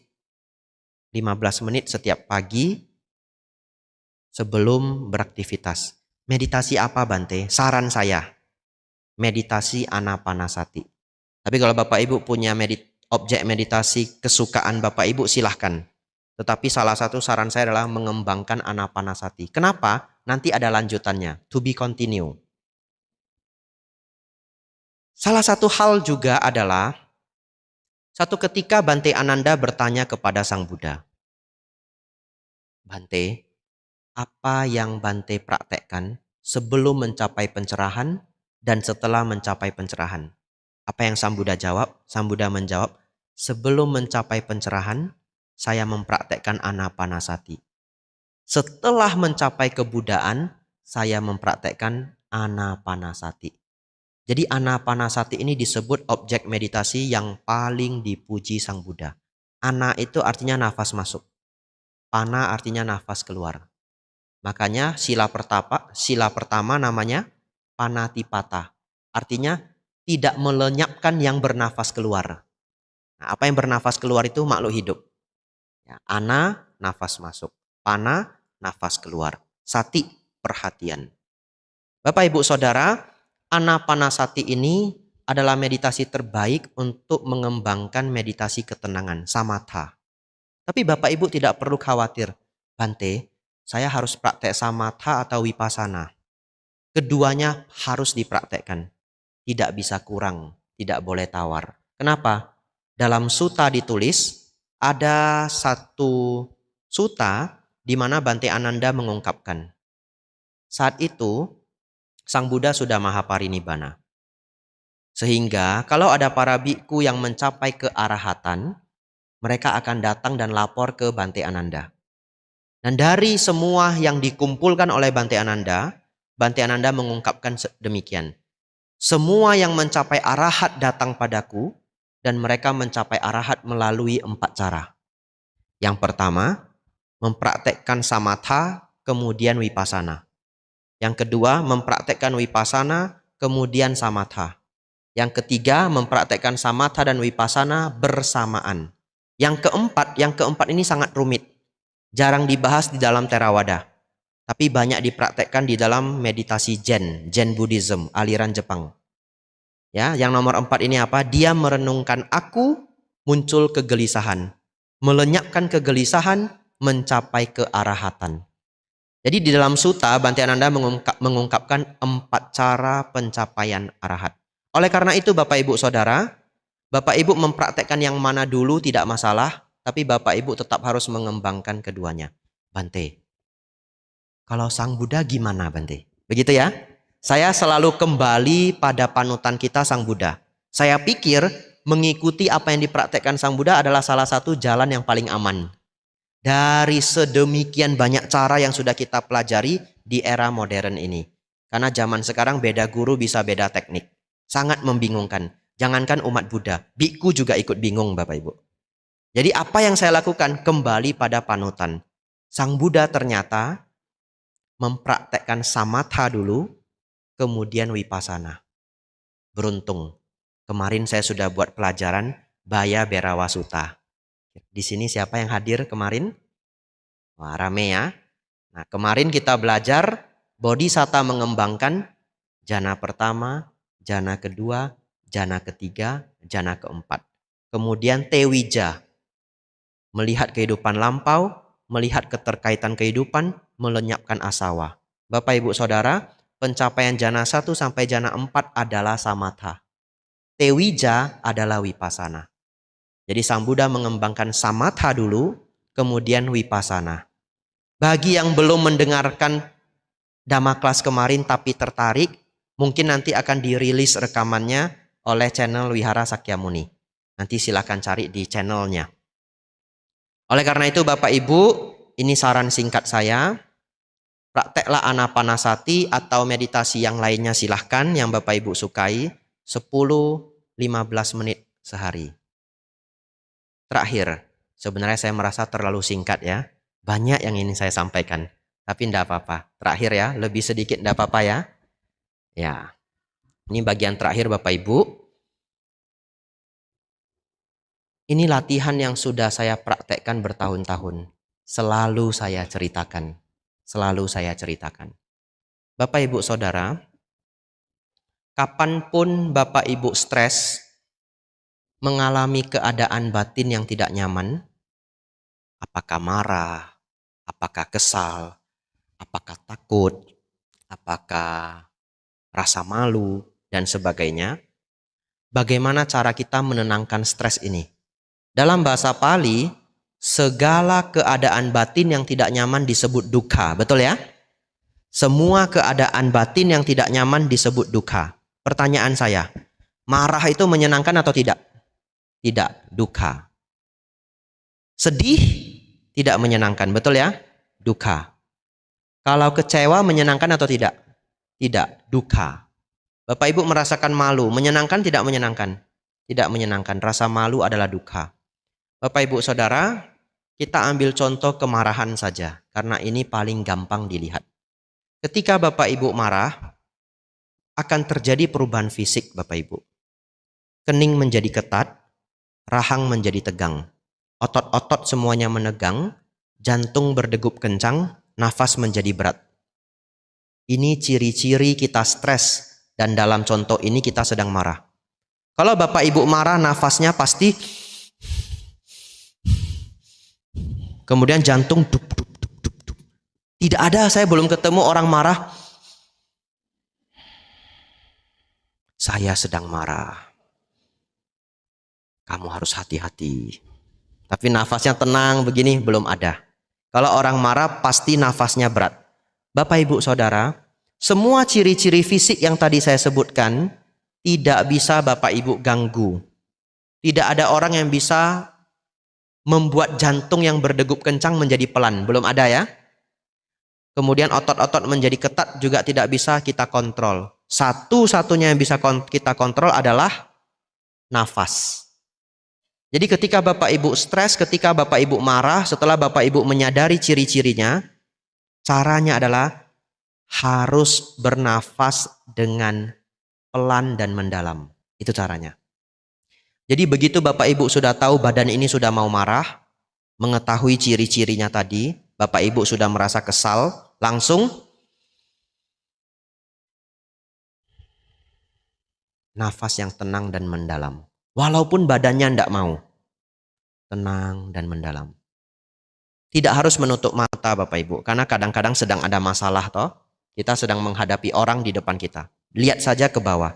15 menit setiap pagi sebelum beraktivitas. Meditasi apa, Bante? Saran saya, meditasi Anapanasati. Tapi kalau Bapak Ibu punya objek meditasi kesukaan Bapak Ibu, silahkan. Tetapi salah satu saran saya adalah mengembangkan Anapanasati. Kenapa? Nanti ada lanjutannya. To be continue. Salah satu hal juga adalah, satu ketika Bante Ananda bertanya kepada Sang Buddha, Bante, apa yang Bante praktekkan sebelum mencapai pencerahan dan setelah mencapai pencerahan? Apa yang Sang Buddha jawab? Sang Buddha menjawab, sebelum mencapai pencerahan, saya mempraktekkan Anapanasati. Setelah mencapai kebudaan, saya mempraktekkan Anapanasati. Jadi Anapanasati ini disebut objek meditasi yang paling dipuji Sang Buddha. Ana itu artinya nafas masuk. Pana artinya nafas keluar. Makanya sila pertama namanya Panatipata. Artinya tidak melenyapkan yang bernafas keluar. Nah, apa yang bernafas keluar itu makhluk hidup. Ya, ana, nafas masuk. Pana, nafas keluar. Sati, perhatian. Bapak Ibu Saudara, Anapanasati ini adalah meditasi terbaik untuk mengembangkan meditasi ketenangan, samatha. Tapi Bapak Ibu tidak perlu khawatir. Bante, saya harus praktek samatha atau vipassana. Keduanya harus dipraktekkan. Tidak bisa kurang, tidak boleh tawar. Kenapa? Dalam sutta ditulis, ada satu sutta di mana Bante Ananda mengungkapkan. Saat itu, Sang Buddha sudah mahaparinibbana. Sehingga kalau ada para bhikkhu yang mencapai kearahatan, mereka akan datang dan lapor ke Bante Ananda. Dan dari semua yang dikumpulkan oleh Bante Ananda mengungkapkan demikian. Semua yang mencapai arahat datang padaku, dan mereka mencapai arahat melalui 4 cara. Yang pertama, mempraktekkan samatha, kemudian vipassana. Yang kedua, mempraktekkan vipassana, kemudian samatha. Yang ketiga, mempraktekkan samatha dan vipassana bersamaan. Yang keempat ini sangat rumit. Jarang dibahas di dalam Theravada. Tapi banyak dipraktekkan di dalam meditasi Zen Buddhism, aliran Jepang. Ya, yang nomor 4 ini apa? Dia merenungkan aku, muncul kegelisahan. Melenyapkan kegelisahan, mencapai kearahatan. Jadi di dalam sutta, Bante Ananda mengungkapkan 4 cara pencapaian arahat. Oleh karena itu Bapak Ibu Saudara, Bapak Ibu mempraktekkan yang mana dulu tidak masalah, tapi Bapak Ibu tetap harus mengembangkan keduanya. Bante, kalau Sang Buddha gimana, Bante? Begitu ya? Saya selalu kembali pada panutan kita, Sang Buddha. Saya pikir mengikuti apa yang dipraktekkan Sang Buddha adalah salah satu jalan yang paling aman. Dari sedemikian banyak cara yang sudah kita pelajari di era modern ini. Karena zaman sekarang beda guru bisa beda teknik. Sangat membingungkan. Jangankan umat Buddha, bhikkhu juga ikut bingung Bapak Ibu. Jadi apa yang saya lakukan? Kembali pada panutan. Sang Buddha ternyata mempraktekkan samatha dulu, kemudian vipassana. Beruntung. Kemarin saya sudah buat pelajaran Baya Berawa Sutta. Di sini siapa yang hadir kemarin? Wah, rame ya. Nah, kemarin kita belajar Bodhisatta mengembangkan jana pertama, jana kedua, jana ketiga, jana keempat. Kemudian Tewija, melihat kehidupan lampau, melihat keterkaitan kehidupan, melenyapkan asawa. Bapak Ibu Saudara, pencapaian jana 1 sampai jana 4 adalah samatha. Tewija adalah vipassana. Jadi Sang Buddha mengembangkan samatha dulu, kemudian vipassana. Bagi yang belum mendengarkan Dhamma Class kemarin tapi tertarik, mungkin nanti akan dirilis rekamannya oleh channel Wihara Sakyamuni. Nanti silakan cari di channelnya. Oleh karena itu Bapak Ibu, ini saran singkat saya. Prakteklah anapanasati atau meditasi yang lainnya silahkan yang Bapak Ibu sukai 10-15 menit sehari. Terakhir, sebenarnya saya merasa terlalu singkat ya. Banyak yang ingin saya sampaikan. Tapi tidak apa-apa. Terakhir ya, lebih sedikit tidak apa-apa ya. Ya, ini bagian terakhir Bapak Ibu. Ini latihan yang sudah saya praktekkan bertahun-tahun. Selalu saya ceritakan. Selalu saya ceritakan. Bapak Ibu Saudara, kapanpun Bapak Ibu stres, mengalami keadaan batin yang tidak nyaman, apakah marah, apakah kesal, apakah takut, apakah rasa malu, dan sebagainya, bagaimana cara kita menenangkan stres ini? Dalam bahasa Pali, segala keadaan batin yang tidak nyaman disebut dukkha. Betul ya? Semua keadaan batin yang tidak nyaman disebut dukkha. Pertanyaan saya, marah itu menyenangkan atau tidak? Tidak, dukkha. Sedih tidak menyenangkan, betul ya? Dukkha. Kalau kecewa menyenangkan atau tidak? Tidak, dukkha. Bapak Ibu merasakan malu, menyenangkan tidak menyenangkan? Tidak menyenangkan, rasa malu adalah dukkha. Bapak Ibu Saudara, kita ambil contoh kemarahan saja, karena ini paling gampang dilihat. Ketika Bapak Ibu marah, akan terjadi perubahan fisik Bapak Ibu. Kening menjadi ketat, rahang menjadi tegang. Otot-otot semuanya menegang, jantung berdegup kencang, nafas menjadi berat. Ini ciri-ciri kita stres, dan dalam contoh ini kita sedang marah. Kalau Bapak Ibu marah, nafasnya pasti, kemudian jantung dup, dup, dup, dup, dup. Tidak ada, saya belum ketemu orang marah, saya sedang marah. Kamu harus hati-hati. Tapi nafasnya tenang begini, belum ada. Kalau orang marah pasti nafasnya berat. Bapak Ibu Saudara, semua ciri-ciri fisik yang tadi saya sebutkan tidak bisa Bapak Ibu ganggu. Tidak ada orang yang bisa membuat jantung yang berdegup kencang menjadi pelan. Belum ada ya. Kemudian otot-otot menjadi ketat juga tidak bisa kita kontrol. Satu-satunya yang bisa kita kontrol adalah nafas. Jadi ketika Bapak Ibu stres, ketika Bapak Ibu marah, setelah Bapak Ibu menyadari ciri-cirinya, caranya adalah harus bernafas dengan pelan dan mendalam. Itu caranya. Jadi begitu Bapak Ibu sudah tahu badan ini sudah mau marah, mengetahui ciri-cirinya tadi, Bapak Ibu sudah merasa kesal, langsung nafas yang tenang dan mendalam. Walaupun badannya tidak mau. Tenang dan mendalam. Tidak harus menutup mata Bapak Ibu. Karena kadang-kadang sedang ada masalah toh. Kita sedang menghadapi orang di depan kita. Lihat saja ke bawah.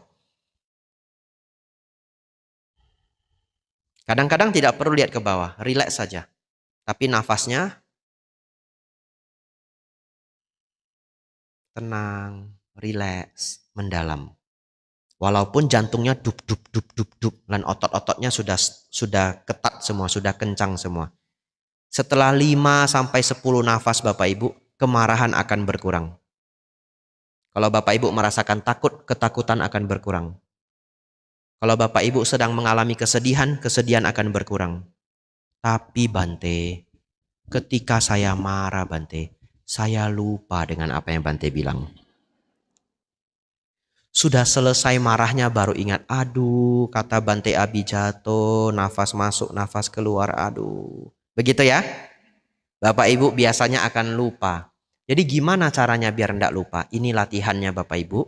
Kadang-kadang tidak perlu lihat ke bawah. Rileks saja. Tapi nafasnya tenang, rileks, mendalam. Walaupun jantungnya dup dup dup dup dup dan otot-ototnya sudah ketat semua, sudah kencang semua. Setelah 5 sampai 10 nafas Bapak Ibu, kemarahan akan berkurang. Kalau Bapak Ibu merasakan takut, ketakutan akan berkurang. Kalau Bapak Ibu sedang mengalami kesedihan, kesedihan akan berkurang. Tapi Bante, Ketika saya marah Bante, saya lupa dengan apa yang Bante bilang. Sudah selesai marahnya baru ingat, aduh kata Bante Abijatto, nafas masuk, nafas keluar, aduh. Begitu ya? Bapak Ibu biasanya akan lupa. Jadi gimana caranya biar tidak lupa? Ini latihannya Bapak Ibu.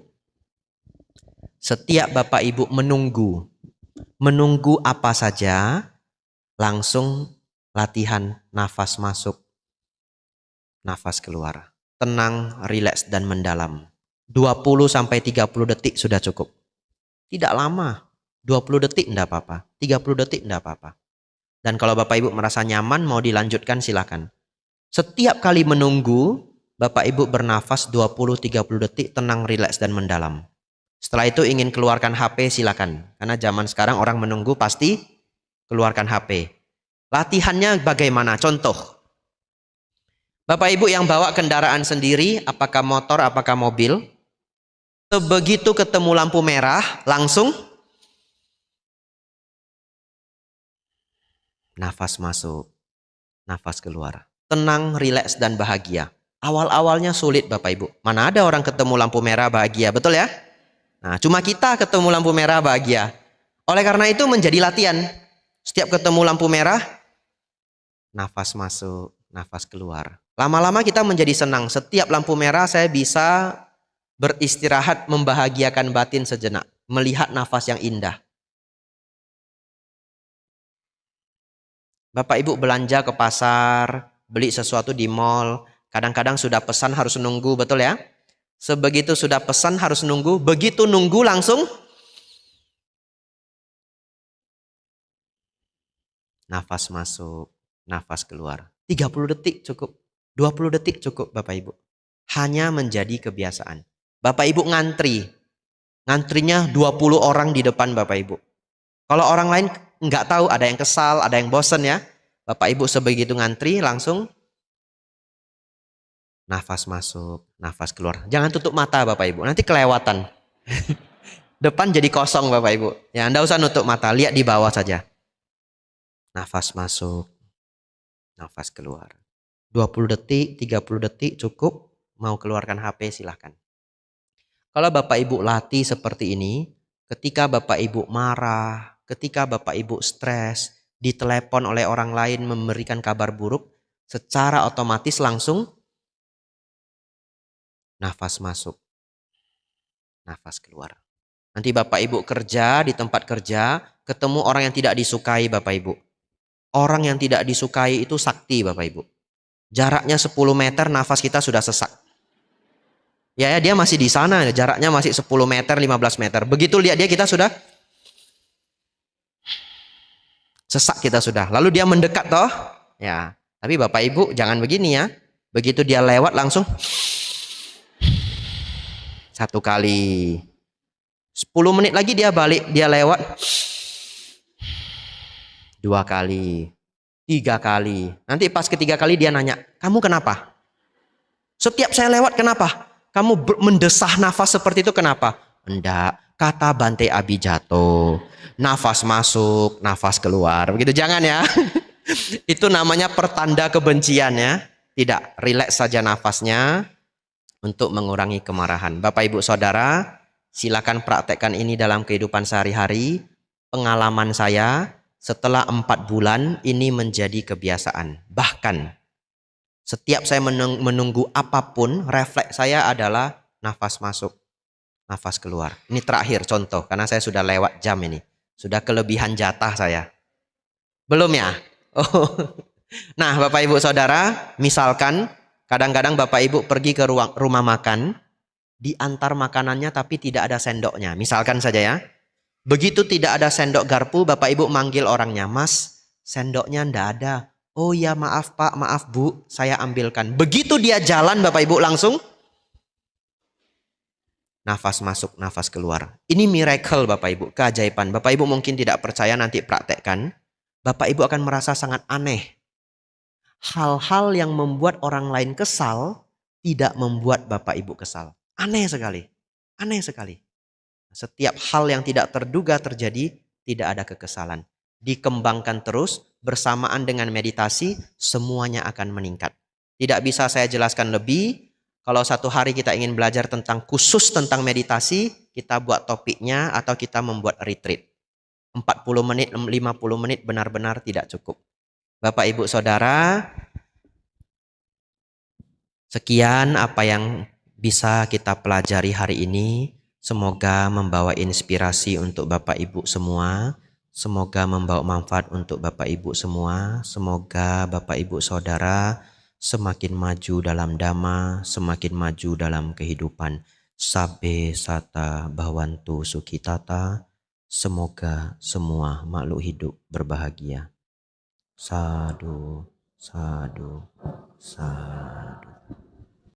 Setiap Bapak Ibu menunggu apa saja, langsung latihan nafas masuk, nafas keluar. Tenang, rileks dan mendalam. 20-30 detik sudah cukup. Tidak lama. 20 detik tidak apa-apa. 30 detik tidak apa-apa. Dan kalau Bapak Ibu merasa nyaman mau dilanjutkan silakan. Setiap kali menunggu, Bapak Ibu bernafas 20-30 detik tenang, rileks dan mendalam. Setelah itu ingin keluarkan HP silakan. Karena zaman sekarang orang menunggu pasti keluarkan HP. Latihannya bagaimana? Contoh. Bapak Ibu yang bawa kendaraan sendiri, apakah motor, apakah mobil, begitu ketemu lampu merah, langsung nafas masuk, nafas keluar. Tenang, rileks, dan bahagia. Awal-awalnya sulit Bapak Ibu. Mana ada orang ketemu lampu merah bahagia, betul ya? Nah, cuma kita ketemu lampu merah bahagia. Oleh karena itu menjadi latihan. Setiap ketemu lampu merah, nafas masuk, nafas keluar. Lama-lama kita menjadi senang. Setiap lampu merah saya bisa beristirahat, membahagiakan batin sejenak. Melihat nafas yang indah. Bapak Ibu belanja ke pasar, beli sesuatu di mall. Kadang-kadang sudah pesan harus nunggu, betul ya? Sebegitu sudah pesan harus nunggu. Begitu nunggu langsung nafas masuk, nafas keluar. 30 detik cukup. 20 detik cukup Bapak Ibu. Hanya menjadi kebiasaan. Bapak Ibu ngantri. Ngantrinya 20 orang di depan Bapak Ibu. Kalau orang lain nggak tahu, ada yang kesal, ada yang bosen ya. Bapak Ibu sebegitu ngantri langsung nafas masuk, nafas keluar. Jangan tutup mata Bapak Ibu, nanti kelewatan. Depan jadi kosong Bapak Ibu. Ya, Anda usah nutup mata, lihat di bawah saja. Nafas masuk, nafas keluar. 20 detik, 30 detik cukup. Mau keluarkan HP silahkan. Kalau Bapak Ibu latih seperti ini, ketika Bapak Ibu marah, ketika Bapak Ibu stres, ditelepon oleh orang lain memberikan kabar buruk, secara otomatis langsung nafas masuk, nafas keluar. Nanti Bapak Ibu kerja di tempat kerja, ketemu orang yang tidak disukai Bapak Ibu. Orang yang tidak disukai itu sakti Bapak Ibu. Jaraknya 10 meter nafas kita sudah sesak. Ya, dia masih di sana, jaraknya masih 10 meter, 15 meter. Begitu lihat dia kita sudah sesak kita sudah. Lalu dia mendekat toh. Ya, tapi Bapak Ibu jangan begini ya. Begitu dia lewat langsung 1 kali. 10 menit lagi dia balik, dia lewat 2 kali. 3 kali. Nanti pas ketiga kali dia nanya, kamu kenapa? Setiap saya lewat kenapa? Kamu mendesah nafas seperti itu kenapa? Enggak, kata Bante Abijatto. Nafas masuk, nafas keluar. Begitu jangan ya. Itu namanya pertanda kebencian ya. Tidak, rileks saja nafasnya untuk mengurangi kemarahan. Bapak Ibu Saudara, silakan praktekkan ini dalam kehidupan sehari-hari. Pengalaman saya, setelah 4 bulan ini menjadi kebiasaan. Bahkan setiap saya menunggu apapun, refleks saya adalah nafas masuk, nafas keluar. Ini terakhir contoh, karena saya sudah lewat jam ini. Sudah kelebihan jatah saya. Belum ya? Oh. Nah Bapak Ibu Saudara, misalkan kadang-kadang Bapak Ibu pergi ke rumah makan, diantar makanannya tapi tidak ada sendoknya. Misalkan saja ya. Begitu tidak ada sendok garpu, Bapak Ibu manggil orangnya, Mas, sendoknya ndak ada. Oh ya maaf Pak, maaf Bu, saya ambilkan. Begitu dia jalan Bapak Ibu langsung nafas masuk, nafas keluar. Ini miracle Bapak Ibu, keajaiban. Bapak Ibu mungkin tidak percaya, nanti praktekkan. Bapak Ibu akan merasa sangat aneh. Hal-hal yang membuat orang lain kesal tidak membuat Bapak Ibu kesal. Aneh sekali. Aneh sekali. Setiap hal yang tidak terduga terjadi, tidak ada kekesalan. dikembangkan terus bersamaan dengan meditasi, semuanya akan meningkat. Tidak bisa saya jelaskan lebih. Kalau satu hari kita ingin belajar tentang khusus tentang meditasi, kita buat topiknya atau kita membuat retreat. 40 menit, 50 menit benar-benar tidak cukup. Bapak, Ibu, Saudara, sekian apa yang bisa kita pelajari hari ini. Semoga membawa inspirasi untuk Bapak Ibu semua. Semoga membawa manfaat untuk Bapak Ibu semua. Semoga Bapak Ibu Saudara semakin maju dalam dhamma, semakin maju dalam kehidupan. Sabbe sata bhavantu sukhitata. Semoga semua makhluk hidup berbahagia. Sadhu, sadhu, sadhu.